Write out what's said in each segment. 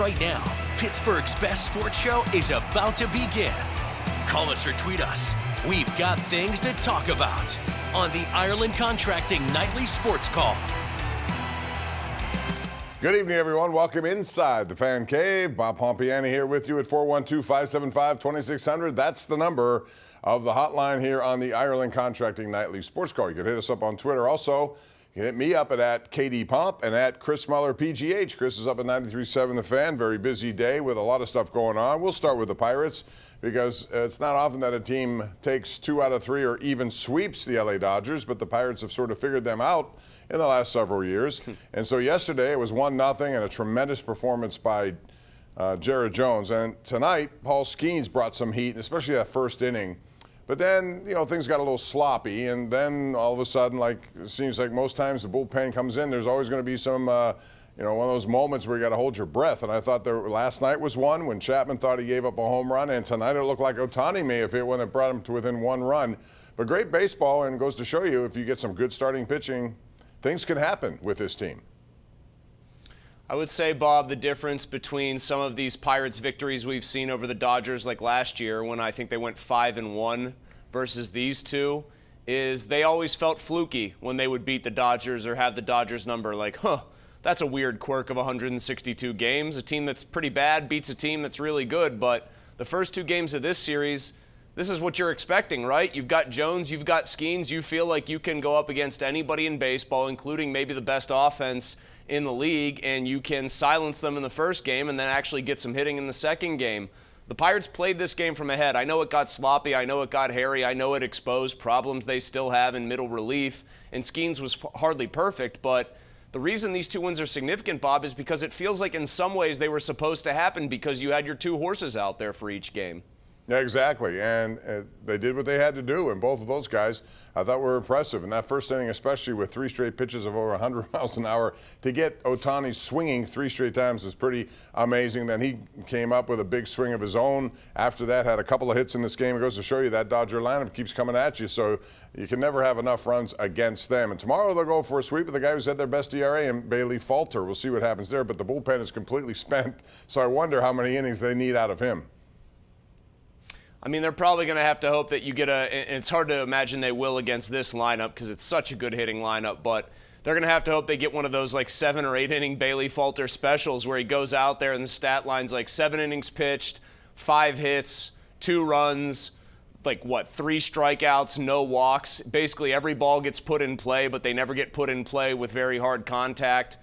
Right now, Pittsburgh's best sports show is about to begin. Call us or tweet us. We've got things to talk about on the Ireland Contracting Nightly Sports Call. Good evening, everyone. Welcome inside the Fan Cave. Bob Pompeani here with you at 412-575-2600. That's the number of the hotline here on the Ireland Contracting Nightly Sports Call. You can hit us up on Twitter. Also, you can hit me up at KDPomp and at Chris Mueller PGH. Chris is up at 93.7 The Fan. Very busy day with a lot of stuff going on. We'll start with the Pirates because it's not often that a team takes 2 out of 3 or even sweeps the LA Dodgers, but the Pirates have sort of figured them out in the last several years. And so yesterday it was 1-0 and a tremendous performance by Jared Jones. And tonight, Paul Skeens brought some heat, especially that first inning. But then, things got a little sloppy, and then all of a sudden, it seems like most times the bullpen comes in, there's always going to be some, one of those moments where you got to hold your breath. And I thought last night was one when Chapman thought he gave up a home run, and tonight it looked like Ohtani may have hit one that brought him to within 1 run. But great baseball, and goes to show you if you get some good starting pitching, things can happen with this team. I would say, Bob, the difference between some of these Pirates victories we've seen over the Dodgers like last year when I think they went 5-1 versus these two is they always felt fluky when they would beat the Dodgers or have the Dodgers number that's a weird quirk of 162 games. A team that's pretty bad beats a team that's really good, but the first 2 games of this series, this is what you're expecting, right? You've got Jones, you've got Skeens. You feel like you can go up against anybody in baseball, including maybe the best offense in the league, and you can silence them in the first game and then actually get some hitting in the second game. The Pirates played this game from ahead. I know it got sloppy. I know it got hairy. I know it exposed problems they still have in middle relief, and Skeens was hardly perfect, but the reason these 2 wins are significant, Bob, is because it feels like in some ways they were supposed to happen because you had your 2 horses out there for each game. Yeah, exactly, and they did what they had to do, and both of those guys I thought were impressive. In that first inning, especially with 3 straight pitches of over 100 miles an hour, to get Ohtani swinging 3 straight times is pretty amazing. Then he came up with a big swing of his own. After that, had a couple of hits in this game. It goes to show you that Dodger lineup keeps coming at you, so you can never have enough runs against them. And tomorrow they'll go for a sweep with the guy who's had their best ERA, and Bailey Falter. We'll see what happens there, but the bullpen is completely spent, so I wonder how many innings they need out of him. I mean, they're probably going to have to hope that you get it's hard to imagine they will against this lineup because it's such a good hitting lineup, but they're going to have to hope they get one of those 7 or 8 inning Bailey Falter specials where he goes out there and the stat line's 7 innings pitched, 5 hits, 2 runs, 3 strikeouts, no walks. Basically every ball gets put in play, but they never get put in play with very hard contact.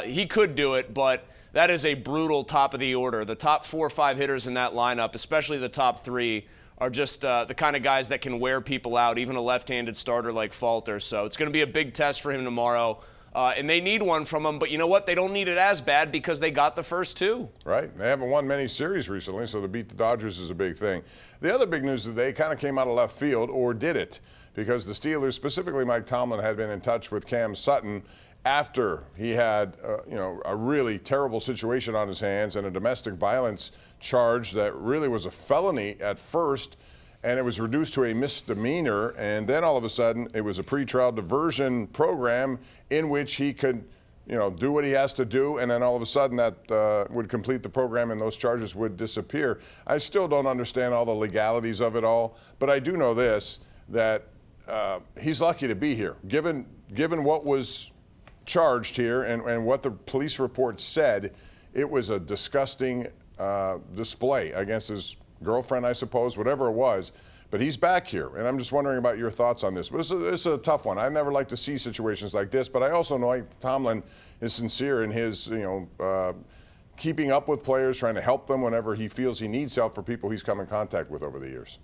He could do it, but that is a brutal top of the order. The top 4 or 5 hitters in that lineup, especially the top 3, are just the kind of guys that can wear people out, even a left-handed starter like Falter. So it's going to be a big test for him tomorrow. And they need one from him, but you know what? They don't need it as bad because they got the first 2. Right. They haven't won many series recently, so to beat the Dodgers is a big thing. The other big news today kind of came out of left field, or did it? Because the Steelers, specifically Mike Tomlin, had been in touch with Cam Sutton after he had a really terrible situation on his hands and a domestic violence charge that really was a felony at first, and it was reduced to a misdemeanor, and then all of a sudden it was a pretrial diversion program in which he could do what he has to do, and then all of a sudden that would complete the program and those charges would disappear. I still don't understand all the legalities of it all, but I do know this, that he's lucky to be here. Given what was charged here and what the police report said, it was a disgusting display against his girlfriend, I suppose, whatever it was. But he's back here, and I'm just wondering about your thoughts on this. This is a tough one. I never like to see situations like this, but I also know Tomlin is sincere in his, keeping up with players, trying to help them whenever he feels he needs help for people he's come in contact with over the years.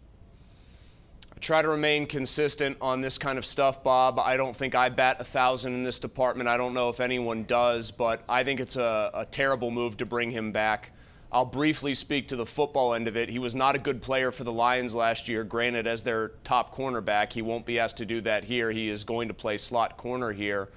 I try to remain consistent on this kind of stuff, Bob. I don't think I bat 1,000 in this department. I don't know if anyone does, but I think it's a terrible move to bring him back. I'll briefly speak to the football end of it. He was not a good player for the Lions last year. Granted, as their top cornerback, he won't be asked to do that here. He is going to play slot corner here.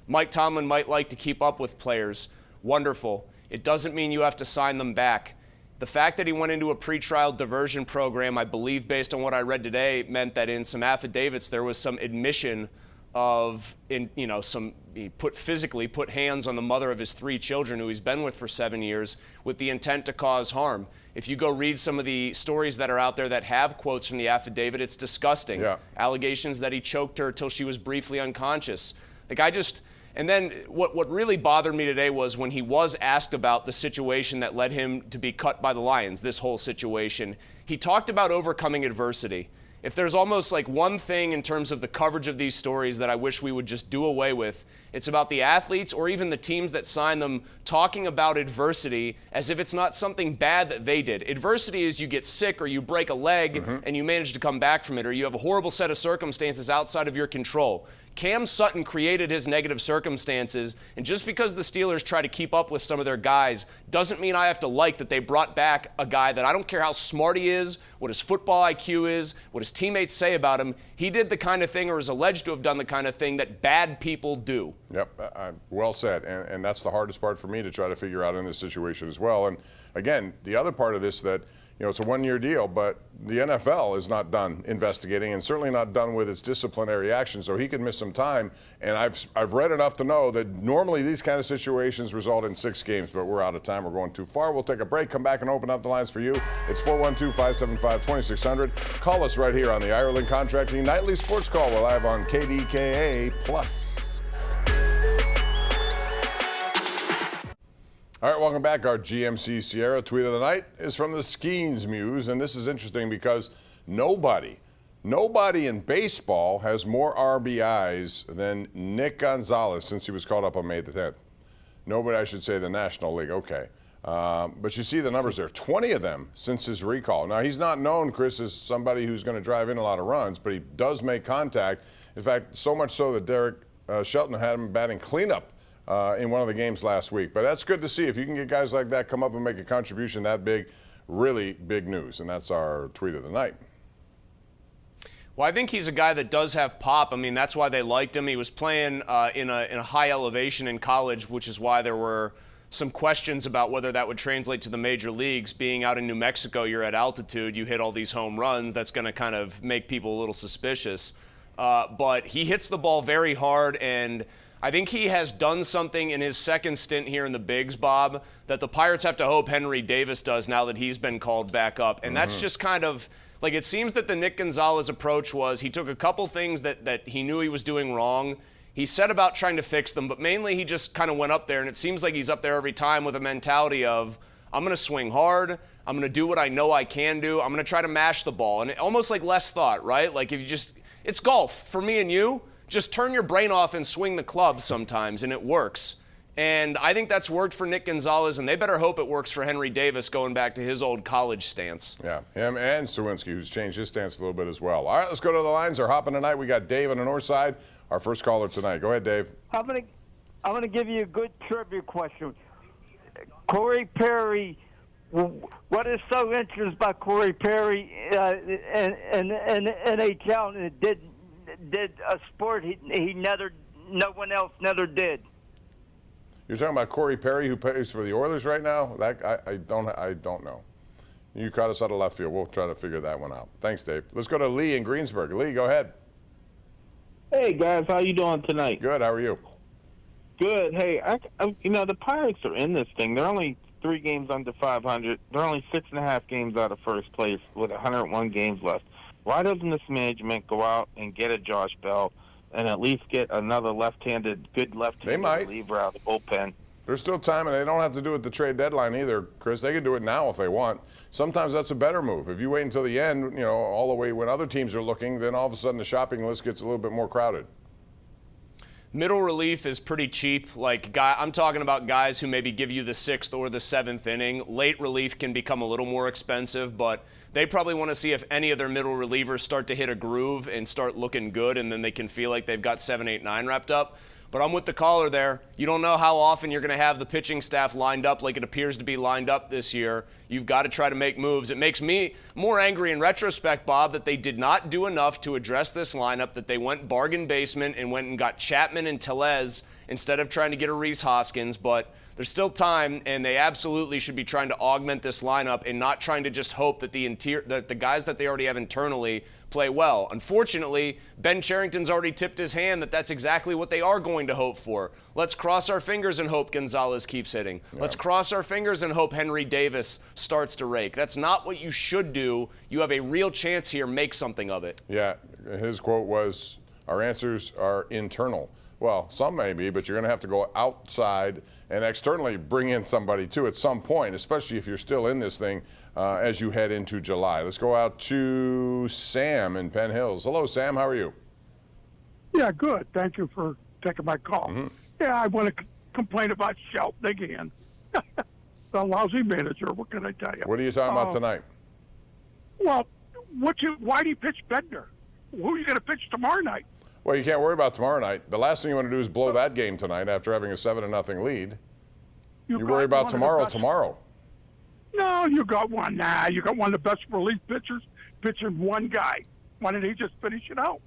Mike Tomlin might like to keep up with players. Wonderful. It doesn't mean you have to sign them back. The fact that he went into a pretrial diversion program, I believe based on what I read today, meant that in some affidavits there was some admission of, he physically put hands on the mother of his 3 children who he's been with for 7 years with the intent to cause harm. If you go read some of the stories that are out there that have quotes from the affidavit, it's disgusting. Yeah. Allegations that he choked her till she was briefly unconscious. And then what really bothered me today was when he was asked about the situation that led him to be cut by the Lions, this whole situation, he talked about overcoming adversity. If there's almost like one thing in terms of the coverage of these stories that I wish we would just do away with, it's about the athletes or even the teams that sign them talking about adversity as if it's not something bad that they did. Adversity is you get sick or you break a leg and you manage to come back from it, or you have a horrible set of circumstances outside of your control. Cam Sutton created his negative circumstances, and just because the Steelers try to keep up with some of their guys doesn't mean I have to like that they brought back a guy that I don't care how smart he is, what his football IQ is, what his teammates say about him. He did the kind of thing, or is alleged to have done the kind of thing, that bad people do. Yep, well said, and that's the hardest part for me to try to figure out in this situation as well. And again, the other part of this that, it's a one-year deal, but the NFL is not done investigating and certainly not done with its disciplinary action, so he could miss some time. And I've read enough to know that normally these kind of situations result in 6 games, but we're out of time. We're going too far. We'll take a break, come back and open up the lines for you. It's 412-575-2600. Call us right here on the Ireland Contracting Nightly Sports Call. We're live on KDKA+. All right, welcome back. Our GMC Sierra tweet of the night is from the Skeens Muse, and this is interesting because nobody in baseball has more RBIs than Nick Gonzalez since he was called up on May the 10th. Nobody, I should say, the National League, okay. But you see the numbers there, 20 of them since his recall. Now, he's not known, Chris, as somebody who's going to drive in a lot of runs, but he does make contact. In fact, so much so that Derek Shelton had him batting cleanup in one of the games last week. But that's good to see. If you can get guys like that come up and make a contribution that big, really big news. And that's our tweet of the night. Well, I think he's a guy that does have pop. I mean, that's why they liked him. He was playing in a high elevation in college, which is why there were some questions about whether that would translate to the major leagues. Being out in New Mexico, you're at altitude, you hit all these home runs. That's going to kind of make people a little suspicious. But he hits the ball very hard, and I think he has done something in his second stint here in the bigs, Bob, that the Pirates have to hope Henry Davis does now that he's been called back up. And that's just kind of like, it seems that the Nick Gonzalez approach was he took a couple things that he knew he was doing wrong. He set about trying to fix them, but mainly he just kind of went up there, and it seems like he's up there every time with a mentality of, I'm going to swing hard, I'm going to do what I know I can do, I'm going to try to mash the ball. And almost like less thought, right? Like if you just, it's golf for me and you. Just turn your brain off and swing the club sometimes, and it works. And I think that's worked for Nick Gonzalez, and they better hope it works for Henry Davis going back to his old college stance. Yeah, him and Sawinski, who's changed his stance a little bit as well. All right, let's go to the lines. They're hopping tonight. We got Dave on the north side, our first caller tonight. Go ahead, Dave. I'm gonna give you a good trivia question. Corey Perry, what is so interesting about Corey Perry and NHL, and did a sport no one else never did? You're talking about Corey Perry, who plays for the Oilers right now? I don't know. You caught us out of left field. We'll try to figure that one out. Thanks, Dave. Let's go to Lee in Greensburg. Lee, go ahead. Hey guys, how you doing tonight? Good. How are you? Good. Hey, the Pirates are in this thing. They're only 3 games under 500. They're only 6.5 games out of first place with 101 games left. Why doesn't this management go out and get a Josh Bell and at least get another good left-handed reliever out of the bullpen? There's still time, and they don't have to do it at the trade deadline either, Chris. They can do it now if they want. Sometimes that's a better move. If you wait until the end, all the way when other teams are looking, then all of a sudden the shopping list gets a little bit more crowded. Middle relief is pretty cheap. I'm talking about guys who maybe give you the 6th or the 7th inning. Late relief can become a little more expensive, but they probably want to see if any of their middle relievers start to hit a groove and start looking good, and then they can feel like they've got 7, 8, 9 wrapped up. But I'm with the caller there. You don't know how often you're going to have the pitching staff lined up like it appears to be lined up this year. You've got to try to make moves. It makes me more angry in retrospect, Bob, that they did not do enough to address this lineup, that they went bargain basement and went and got Chapman and Tellez instead of trying to get a Rhys Hoskins. But There's still time, and they absolutely should be trying to augment this lineup and not trying to just hope that the guys that they already have internally play well. Unfortunately, Ben Cherington's already tipped his hand that that's exactly what they are going to hope for. Let's cross our fingers and hope Gonzalez keeps hitting. Yeah. Let's cross our fingers and hope Henry Davis starts to rake. That's not what you should do. You have a real chance here. Make something of it. Yeah, his quote was, "Our answers are internal." Well, some may be, but you're going to have to go outside and externally bring in somebody too at some point, especially if you're still in this thing as you head into July. Let's go out to Sam in Penn Hills. Hello, Sam. How are you? Yeah, good. Thank you for taking my call. Mm-hmm. Yeah, I want to complain about Shelton again. The lousy manager. What can I tell you? What are you talking about tonight? Well, why do you pitch Bednar? Who are you going to pitch tomorrow night? Well, you can't worry about tomorrow night. The last thing you want to do is blow that game tonight after having a 7-0 lead. You worry about tomorrow. No, you got one. Nah, you got one of the best relief pitchers pitching one guy. Why didn't he just finish it out?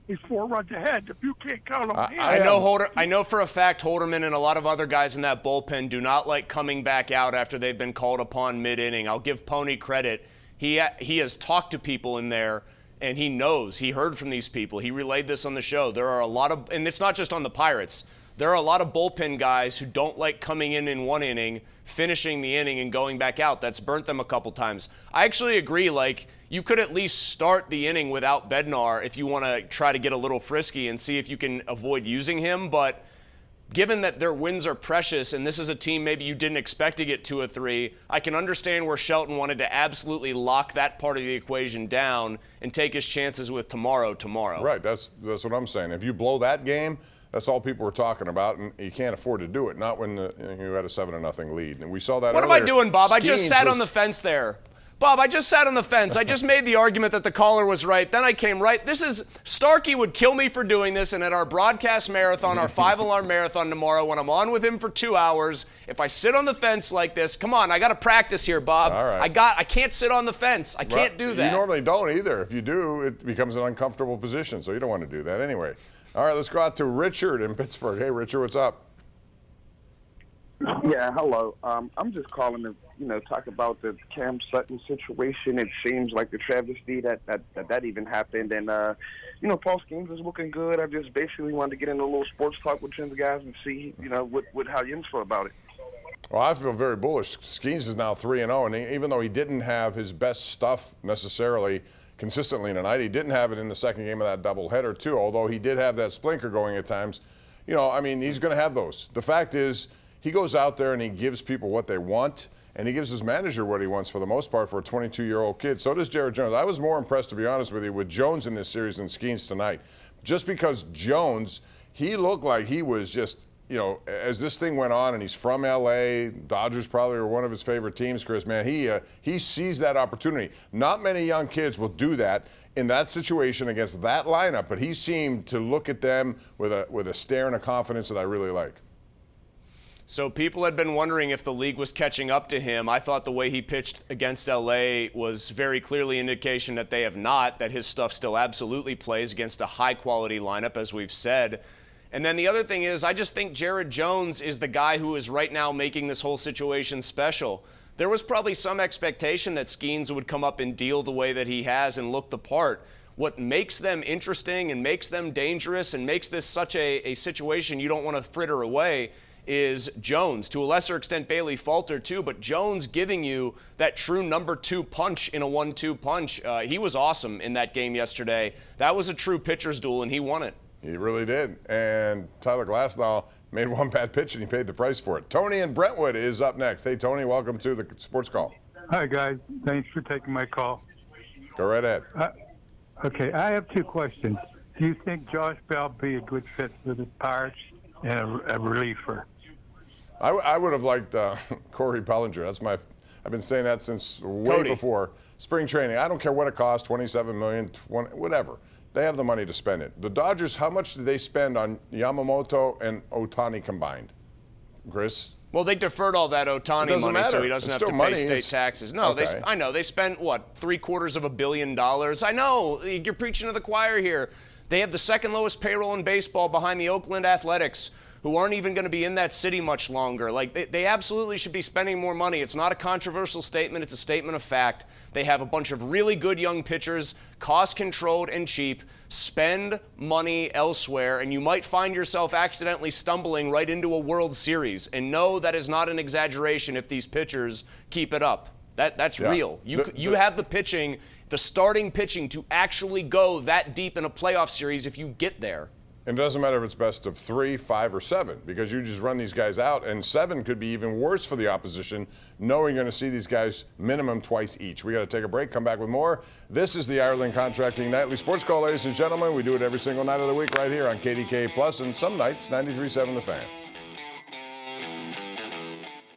He's 4 runs ahead. If you can't count on him. I know for a fact Holderman and a lot of other guys in that bullpen do not like coming back out after they've been called upon mid-inning. I'll give Pony credit. He has talked to people in there. And he knows, he heard from these people. He relayed this on the show. There are a lot of, and it's not just on the Pirates, there are a lot of bullpen guys who don't like coming in one inning, finishing the inning, and going back out. That's burnt them a couple times. I actually agree, like, you could at least start the inning without Bednar if you want to try to get a little frisky and see if you can avoid using him. But given that their wins are precious, and this is a team maybe you didn't expect to get 2 or 3, I can understand where Shelton wanted to absolutely lock that part of the equation down and take his chances with tomorrow. Right, that's what I'm saying. If you blow that game, that's all people were talking about, and you can't afford to do it, not when you had a 7-0 lead. And we saw that What earlier. am I doing, Bob? I just sat was on the fence there. Bob, I just sat on the fence. I just made the argument that the caller was right. Then I came right. Starkey would kill me for doing this, and at our broadcast marathon, our 5-alarm marathon tomorrow, when I'm on with him for 2 hours, if I sit on the fence like this, come on, I got to practice here, Bob. All right. I can't sit on the fence. I can't do that. You normally don't either. If you do, it becomes an uncomfortable position, so you don't want to do that anyway. All right, let's go out to Richard in Pittsburgh. Hey, Richard, what's up? Yeah, hello. I'm just calling to, talk about the Cam Sutton situation. It seems like the travesty that even happened. And, Paul Skeens is looking good. I just basically wanted to get into a little sports talk with you guys and see, how you feel about it. Well, I feel very bullish. Skeens is now 3-0, and even though he didn't have his best stuff necessarily consistently tonight, he didn't have it in the second game of that doubleheader too, although he did have that splinker going at times. He's going to have those. The fact is, he goes out there and he gives people what they want, and he gives his manager what he wants for the most part for a 22-year-old kid. So does Jared Jones. I was more impressed, to be honest with you, with Jones in this series than Skeens tonight. Just because Jones, he looked like he was just, as this thing went on, and he's from L.A., Dodgers probably are one of his favorite teams, Chris, man, he sees that opportunity. Not many young kids will do that in that situation against that lineup, but he seemed to look at them with a stare and a confidence that I really like. So people had been wondering if the league was catching up to him. I thought the way he pitched against LA was very clearly indication that they have not, that his stuff still absolutely plays against a high-quality lineup, as we've said. And then the other thing is, I just think Jared Jones is the guy who is right now making this whole situation special. There was probably some expectation that Skeens would come up and deal the way that he has and look the part. What makes them interesting and makes them dangerous and makes this such a situation you don't want to fritter away is Jones. To a lesser extent, Bailey Falter too, but Jones giving you that true number 2 punch in a 1-2 punch. He was awesome in that game yesterday. That was a true pitcher's duel, and he won it. He really did. And Tyler Glasnow made one bad pitch, and he paid the price for it. Tony in Brentwood is up next. Hey, Tony, welcome to the Sports Call. Hi, guys. Thanks for taking my call. Go right ahead. Okay, I have 2 questions. Do you think Josh Bell would be a good fit for the Pirates and a reliever? I would have liked Corey Bellinger. I've been saying that since way before spring training. I don't care what it costs, $27 million, whatever. They have the money to spend it. The Dodgers, how much did they spend on Yamamoto and Ohtani combined? Chris? Well, they deferred all that Ohtani money, so he doesn't have to pay state taxes. No, okay. I know. They spent, $750 million. I know. You're preaching to the choir here. They have the second lowest payroll in baseball behind the Oakland Athletics, who aren't even going to be in that city much longer. Like, they absolutely should be spending more money. It's not a controversial statement. It's a statement of fact. They have a bunch of really good young pitchers, cost-controlled and cheap. Spend money elsewhere, and you might find yourself accidentally stumbling right into a World Series. And no, that is not an exaggeration if these pitchers keep it up. That's real. You have the pitching, the starting pitching, to actually go that deep in a playoff series if you get there. And it doesn't matter if it's best of 3, 5, or 7, because you just run these guys out, and 7 could be even worse for the opposition, knowing you're going to see these guys minimum twice each. We got to take a break, come back with more. This is the Ireland Contracting Nightly Sports Call, ladies and gentlemen. We do it every single night of the week right here on KDKA Plus, and some nights 93.7 The Fan.